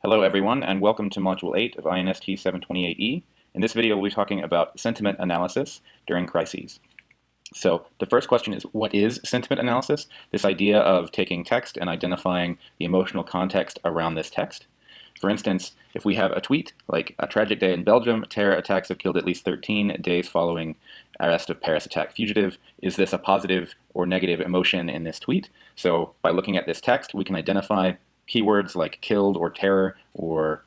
Hello everyone, and welcome to Module 8 of INST728E. In this video, we'll be talking about sentiment analysis during crises. So the first question is, what is sentiment analysis? This idea of taking text and identifying the emotional context around this text. For instance, if we have a tweet, like a tragic day in Belgium, terror attacks have killed at least 13 days following arrest of Paris attack fugitive, is this a positive or negative emotion in this tweet? So by looking at this text, we can identify keywords like killed or terror or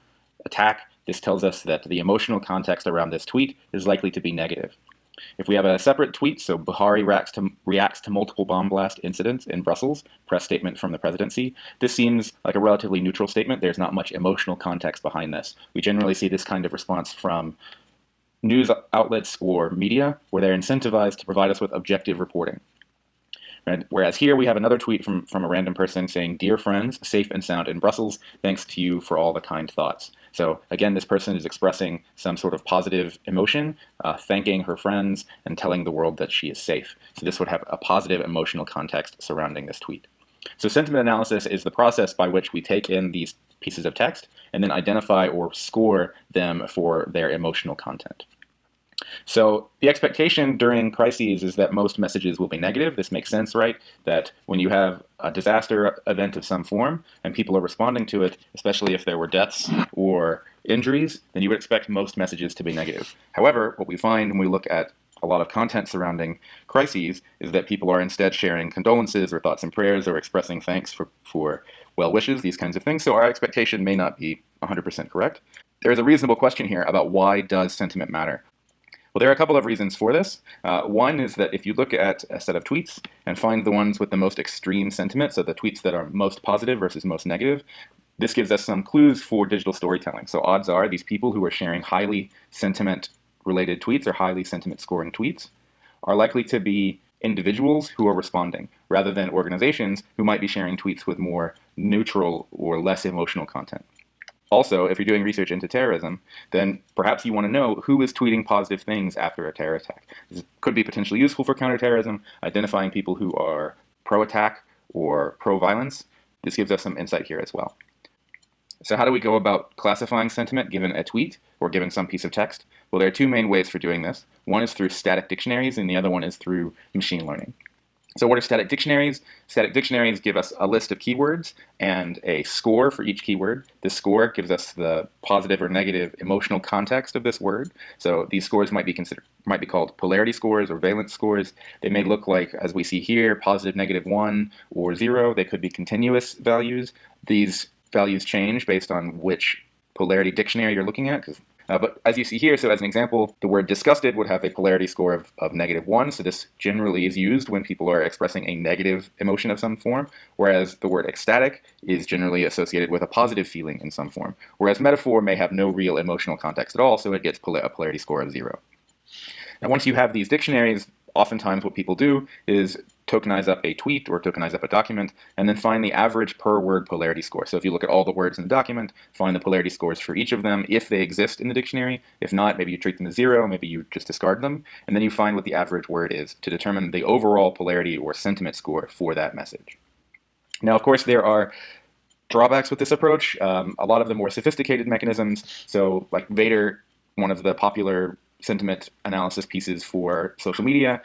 attack. This tells us that the emotional context around this tweet is likely to be negative. If we have a separate tweet, so Buhari reacts to multiple bomb blast incidents in Brussels, press statement from the presidency, this seems like a relatively neutral statement. There's not much emotional context behind this. We generally see this kind of response from news outlets or media, where they're incentivized to provide us with objective reporting. Whereas here we have another tweet from a random person saying, "Dear friends, safe and sound in Brussels, thanks to you for all the kind thoughts." So again, this person is expressing some sort of positive emotion, thanking her friends and telling the world that she is safe. So this would have a positive emotional context surrounding this tweet. So sentiment analysis is the process by which we take in these pieces of text and then identify or score them for their emotional content. So the expectation during crises is that most messages will be negative. This makes sense, right? That when you have a disaster event of some form and people are responding to it, especially if there were deaths or injuries, then you would expect most messages to be negative. However, what we find when we look at a lot of content surrounding crises is that people are instead sharing condolences or thoughts and prayers or expressing thanks for well wishes, these kinds of things. So our expectation may not be 100% correct. There's a reasonable question here about why does sentiment matter? Well, there are a couple of reasons for this. One is that if you look at a set of tweets and find the ones with the most extreme sentiment, so the tweets that are most positive versus most negative, this gives us some clues for digital storytelling. So odds are these people who are sharing highly sentiment-related tweets or highly sentiment-scoring tweets are likely to be individuals who are responding, rather than organizations who might be sharing tweets with more neutral or less emotional content. Also, if you're doing research into terrorism, then perhaps you want to know who is tweeting positive things after a terror attack. This could be potentially useful for counterterrorism, identifying people who are pro-attack or pro-violence. This gives us some insight here as well. So how do we go about classifying sentiment given a tweet or given some piece of text? Well, there are two main ways for doing this. One is through static dictionaries, and the other one is through machine learning. So what are static dictionaries? Static dictionaries give us a list of keywords and a score for each keyword. This score gives us the positive or negative emotional context of this word. So these scores might be called polarity scores or valence scores. They may look like, as we see here, positive, negative 1 or 0. They could be continuous values. These values change based on which polarity dictionary you're looking at, but as you see here, so as an example, the word disgusted would have a polarity score of negative 1. So this generally is used when people are expressing a negative emotion of some form, whereas the word ecstatic is generally associated with a positive feeling in some form, whereas metaphor may have no real emotional context at all, so it gets a polarity score of 0. Now, once you have these dictionaries, oftentimes what people do is tokenize up a tweet or tokenize up a document and then find the average per word polarity score. So if you look at all the words in the document, find the polarity scores for each of them if they exist in the dictionary. If not, maybe you treat them as 0, maybe you just discard them, and then you find what the average word is to determine the overall polarity or sentiment score for that message. Now, of course, there are drawbacks with this approach. A lot of the more sophisticated mechanisms, so like Vader, one of the popular sentiment analysis pieces for social media,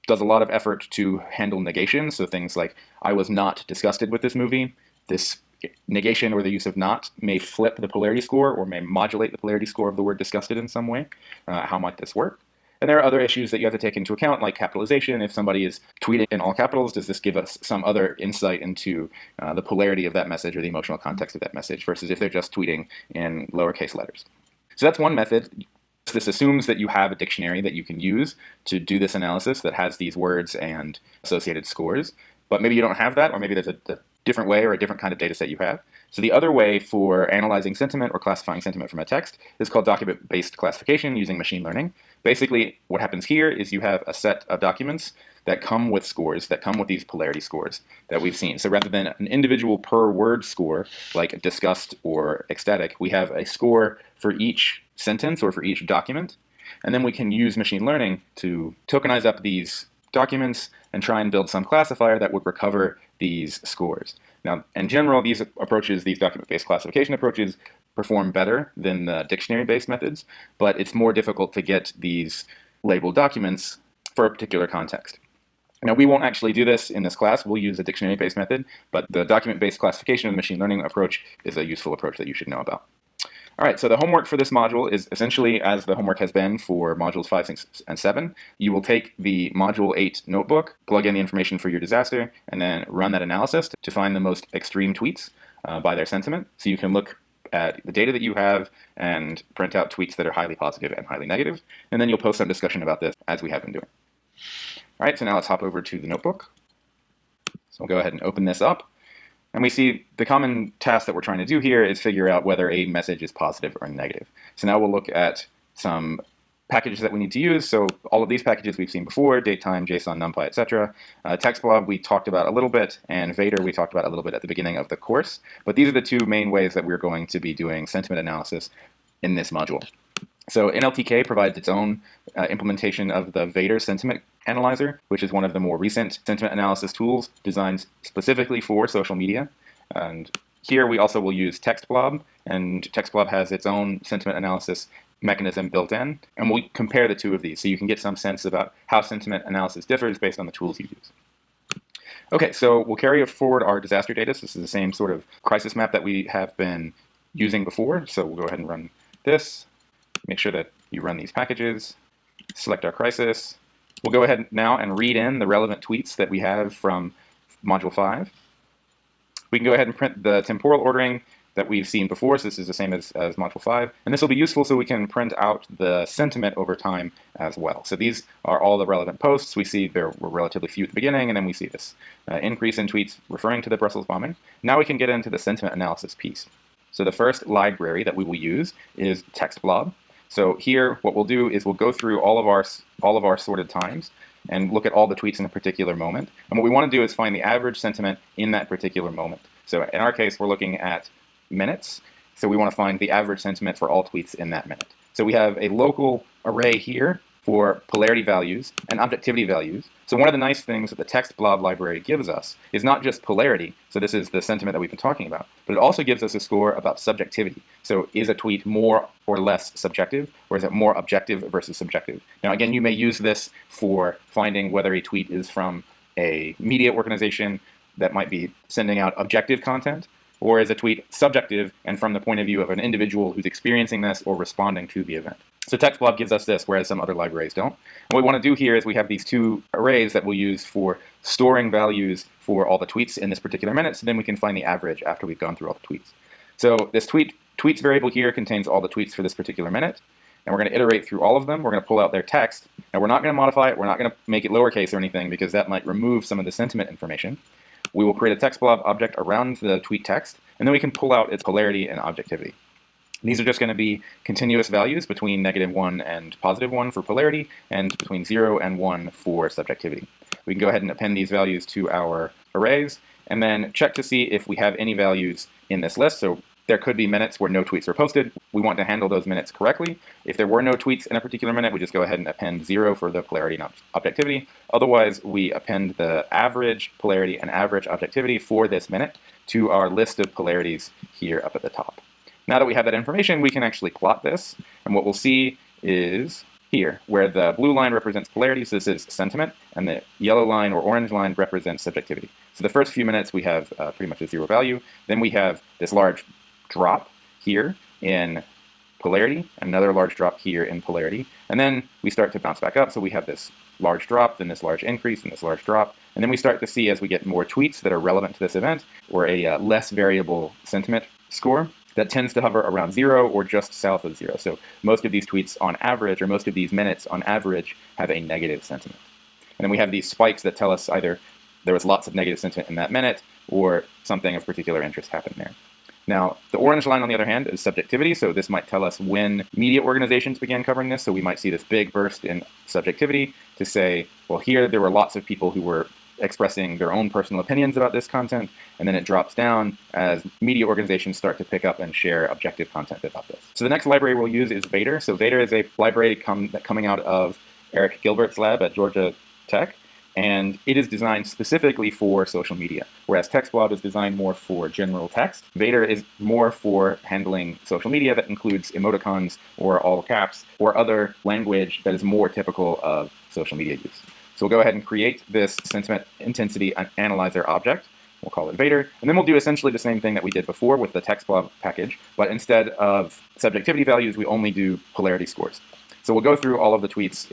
does a lot of effort to handle negation. So things like, I was not disgusted with this movie. This negation or the use of not may flip the polarity score or may modulate the polarity score of the word disgusted in some way. How might this work? And there are other issues that you have to take into account, like capitalization. If somebody is tweeting in all capitals, does this give us some other insight into the polarity of that message or the emotional context of that message versus if they're just tweeting in lowercase letters? So that's one method. This assumes that you have a dictionary that you can use to do this analysis that has these words and associated scores, but maybe you don't have that, or maybe there's a different way or a different kind of data set you have. So the other way for analyzing sentiment or classifying sentiment from a text is called document-based classification using machine learning. Basically, what happens here is you have a set of documents that come with scores, that come with these polarity scores that we've seen. So rather than an individual per word score, like disgust or ecstatic, we have a score for each sentence or for each document. And then we can use machine learning to tokenize up these documents and try and build some classifier that would recover these scores. Now, in general, these approaches, these document-based classification approaches, perform better than the dictionary-based methods, but it's more difficult to get these labeled documents for a particular context. Now, we won't actually do this in this class. We'll use a dictionary-based method, but the document-based classification of the machine learning approach is a useful approach that you should know about. All right, so the homework for this module is essentially as the homework has been for modules 5, 6, and 7. You will take the module 8 notebook, plug in the information for your disaster, and then run that analysis to find the most extreme tweets by their sentiment. So you can look at the data that you have and print out tweets that are highly positive and highly negative, and then you'll post some discussion about this as we have been doing. All right, so now let's hop over to the notebook. So we'll go ahead and open this up. And we see the common task that we're trying to do here is figure out whether a message is positive or negative. So now we'll look at some packages that we need to use. So all of these packages we've seen before, datetime, JSON, NumPy, etc. TextBlob we talked about a little bit, and Vader we talked about a little bit at the beginning of the course. But these are the two main ways that we're going to be doing sentiment analysis in this module. So NLTK provides its own implementation of the Vader sentiment analyzer, which is one of the more recent sentiment analysis tools designed specifically for social media. And here we also will use TextBlob, and TextBlob has its own sentiment analysis mechanism built in, and we'll compare the two of these so you can get some sense about how sentiment analysis differs based on the tools you use. Okay, so we'll carry forward our disaster data. So this is the same sort of crisis map that we have been using before. So we'll go ahead and run this. Make sure that you run these packages, select our crisis. We'll go ahead now and read in the relevant tweets that we have from Module 5. We can go ahead and print the temporal ordering that we've seen before, so this is the same as Module 5. And this will be useful so we can print out the sentiment over time as well. So these are all the relevant posts. We see there were relatively few at the beginning, and then we see this increase in tweets referring to the Brussels bombing. Now we can get into the sentiment analysis piece. So the first library that we will use is TextBlob. So here, what we'll do is we'll go through all of our sorted times and look at all the tweets in a particular moment. And what we want to do is find the average sentiment in that particular moment. So in our case, we're looking at minutes. So we want to find the average sentiment for all tweets in that minute. So we have a local array here for polarity values and objectivity values. So one of the nice things that the TextBlob library gives us is not just polarity, so this is the sentiment that we've been talking about, but it also gives us a score about subjectivity. So is a tweet more or less subjective, or is it more objective versus subjective? Now again, you may use this for finding whether a tweet is from a media organization that might be sending out objective content, or is a tweet subjective and from the point of view of an individual who's experiencing this or responding to the event. So TextBlob gives us this, whereas some other libraries don't. And what we want to do here is we have these two arrays that we'll use for storing values for all the tweets in this particular minute, so then we can find the average after we've gone through all the tweets. So this tweets variable here contains all the tweets for this particular minute, and we're going to iterate through all of them. We're going to pull out their text. Now we're not going to modify it. We're not going to make it lowercase or anything because that might remove some of the sentiment information. We will create a TextBlob object around the tweet text, and then we can pull out its polarity and objectivity. These are just going to be continuous values between -1 and +1 for polarity, and between 0 and 1 for subjectivity. We can go ahead and append these values to our arrays, and then check to see if we have any values in this list. So there could be minutes where no tweets are posted. We want to handle those minutes correctly. If there were no tweets in a particular minute, we just go ahead and append 0 for the polarity and objectivity. Otherwise, we append the average polarity and average objectivity for this minute to our list of polarities here up at the top. Now that we have that information, we can actually plot this, and what we'll see is here, where the blue line represents polarity, so this is sentiment, and the yellow line or orange line represents subjectivity. So the first few minutes we have pretty much a 0 value. Then we have this large drop here in polarity, another large drop here in polarity, and then we start to bounce back up. So we have this large drop, then this large increase, and this large drop, and then we start to see, as we get more tweets that are relevant to this event, or a less variable sentiment score, that tends to hover around 0 or just south of 0. So most of these tweets on average, or most of these minutes on average, have a negative sentiment. And then we have these spikes that tell us either there was lots of negative sentiment in that minute, or something of particular interest happened there. Now, the orange line, on the other hand, is subjectivity, so this might tell us when media organizations began covering this, so we might see this big burst in subjectivity to say, well, here there were lots of people who were expressing their own personal opinions about this content, and then it drops down as media organizations start to pick up and share objective content about this. So the next library we'll use is Vader. So Vader is a library coming out of Eric Gilbert's lab at Georgia Tech, and it is designed specifically for social media, whereas TextBlob is designed more for general text. Vader is more for handling social media that includes emoticons or all caps or other language that is more typical of social media use. So we'll go ahead and create this sentiment intensity analyzer object. We'll call it Vader, and then we'll do essentially the same thing that we did before with the TextBlob package, but instead of subjectivity values, we only do polarity scores. So we'll go through all of the tweets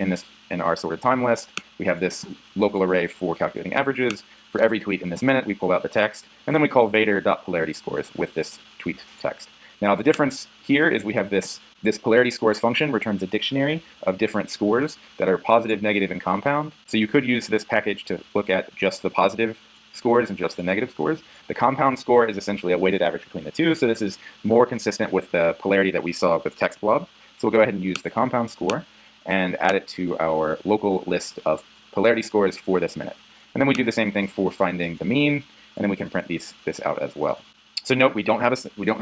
in our sorted time list. We have this local array for calculating averages. For every tweet in this minute, we pull out the text, and then we call Vader.polarity scores with this tweet text. Now the difference here is we have this polarity scores function returns a dictionary of different scores that are positive, negative, and compound. So you could use this package to look at just the positive scores and just the negative scores. The compound score is essentially a weighted average between the two, so this is more consistent with the polarity that we saw with TextBlob. So we'll go ahead and use the compound score and add it to our local list of polarity scores for this minute. And then we do the same thing for finding the mean, and then we can print this out as well. So note, we don't have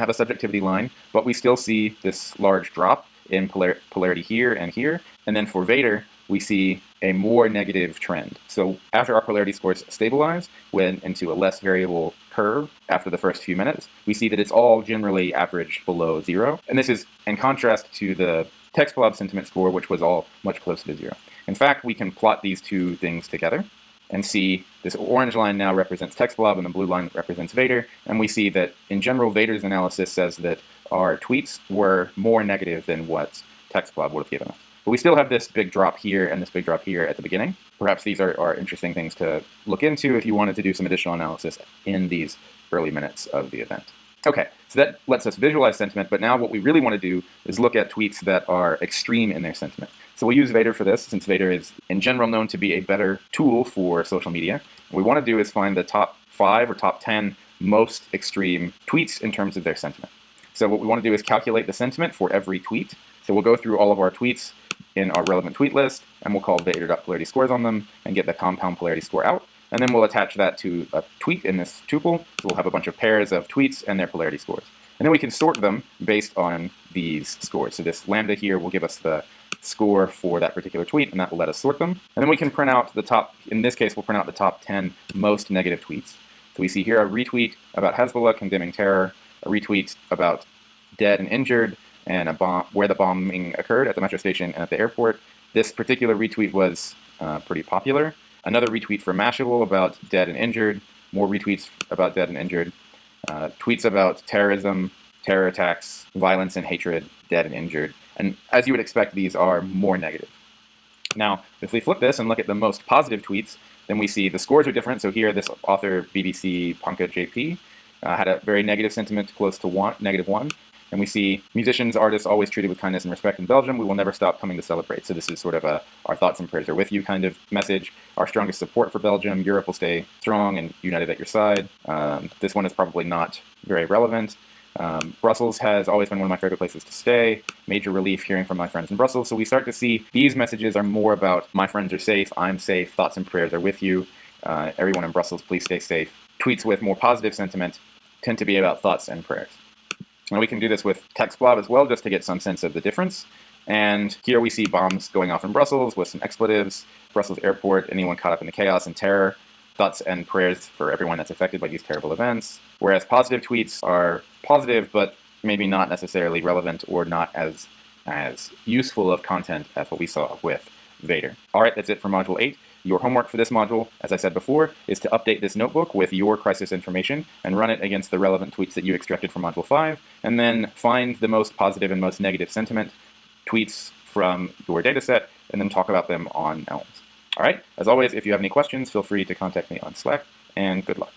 a subjectivity line, but we still see this large drop in polarity here, and then for Vader, we see a more negative trend. So after our polarity scores stabilize, went into a less variable curve after the first few minutes, we see that it's all generally averaged below 0. And this is in contrast to the TextBlob sentiment score, which was all much closer to 0. In fact, we can plot these two things together and see this orange line now represents TextBlob and the blue line represents Vader. And we see that in general, Vader's analysis says that our tweets were more negative than what TextBlob would have given us. But we still have this big drop here and this big drop here at the beginning. Perhaps these are interesting things to look into if you wanted to do some additional analysis in these early minutes of the event. Okay, so that lets us visualize sentiment, but now what we really want to do is look at tweets that are extreme in their sentiment. So we'll use Vader for this, since Vader is in general known to be a better tool for social media. What we want to do is find the top 5 or top 10 most extreme tweets in terms of their sentiment. So what we want to do is calculate the sentiment for every tweet. So we'll go through all of our tweets in our relevant tweet list, and we'll call Vader.polarity scores on them and get the compound polarity score out. And then we'll attach that to a tweet in this tuple. So we'll have a bunch of pairs of tweets and their polarity scores. And then we can sort them based on these scores. So this lambda here will give us the score for that particular tweet, and that will let us sort them. And then we can print out the top, in this case, we'll print out the top 10 most negative tweets. So we see here a retweet about Hezbollah condemning terror, a retweet about dead and injured, and a bomb where the bombing occurred at the metro station and at the airport. This particular retweet was pretty popular. Another retweet for Mashable about dead and injured, more retweets about dead and injured, tweets about terrorism, terror attacks, violence and hatred, dead and injured. And as you would expect, these are more negative. Now, if we flip this and look at the most positive tweets, then we see the scores are different. So here, this author, BBC Pankaj JP, had a very negative sentiment close to -1. And we see musicians, artists always treated with kindness and respect in Belgium. We will never stop coming to celebrate. So this is sort of a our thoughts and prayers are with you kind of message. Our strongest support for Belgium. Europe will stay strong and united at your side. This one is probably not very relevant. Brussels has always been one of my favorite places to stay. Major relief hearing from my friends in Brussels. So we start to see these messages are more about my friends are safe, I'm safe, thoughts and prayers are with you. Everyone in Brussels, please stay safe. Tweets with more positive sentiment tend to be about thoughts and prayers. And we can do this with TextBlob as well, just to get some sense of the difference. And here we see bombs going off in Brussels with some expletives. Brussels airport, anyone caught up in the chaos and terror. Thoughts and prayers for everyone that's affected by these terrible events. Whereas positive tweets are positive, but maybe not necessarily relevant or not as useful of content as what we saw with Vader. All right, that's it for Module 8. Your homework for this module, as I said before, is to update this notebook with your crisis information and run it against the relevant tweets that you extracted from Module 5, and then find the most positive and most negative sentiment tweets from your dataset, and then talk about them on Elms. All right, as always, if you have any questions, feel free to contact me on Slack, and good luck.